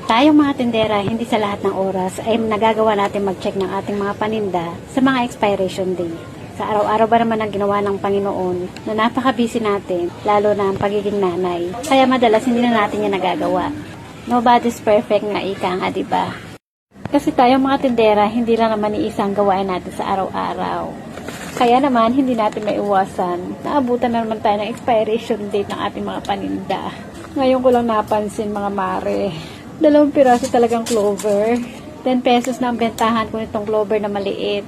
Tayong mga tindera, hindi sa lahat ng oras ay nagagawa natin mag-check ng ating mga paninda sa mga expiration date. Sa araw-araw ba naman ang ginawa ng Panginoon na napaka-busy natin, lalo na ang pagiging nanay. Kaya madalas hindi na natin yan nagagawa. Nobody's perfect nga ika nga, diba? Kasi tayong mga tindera, hindi lang naman iisang gawain natin sa araw-araw. Kaya naman, hindi natin maiwasan. Naabutan na naman tayo ng expiration date ng ating mga paninda. Ngayon ko lang napansin, mga mare. 2 piraso talagang clover. 10 pesos na ang bentahan ko nitong clover na maliit.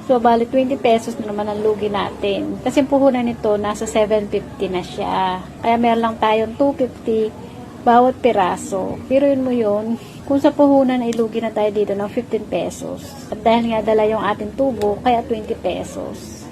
So, bali 20 pesos na naman ang lugi natin. Kasi puhunan nito, nasa 750 na siya. Kaya meron lang tayong 250 bawat piraso. Pero yun mo yun, kung sa puhunan ay lugi na tayo dito ng 15 pesos. At dahil nga dala yung ating tubo, kaya 20 pesos.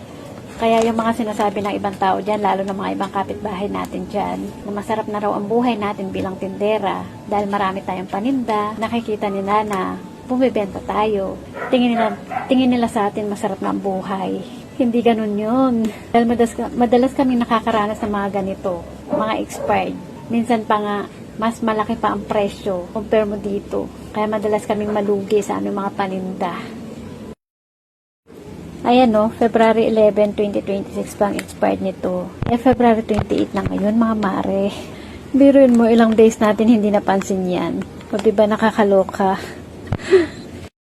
Kaya yung mga sinasabi ng ibang tao dyan, lalo na mga ibang kapitbahay natin dyan, na masarap na raw ang buhay natin bilang tindera. Dahil marami tayong paninda, nakikita nila na bumibenta tayo. Tingin nila sa atin masarap na ang buhay. Hindi ganun yun. Dahil madalas kami nakakaranas ng mga ganito, mga expired. Minsan pa nga, mas malaki pa ang presyo compare mo dito. Kaya madalas kaming malugi sa aming mga paninda. Ayan no, February 11, 2026 pang expired nito. February 28 na ngayon, mga mare. Biruin mo, ilang days natin hindi napansin yan. O diba nakakaloka?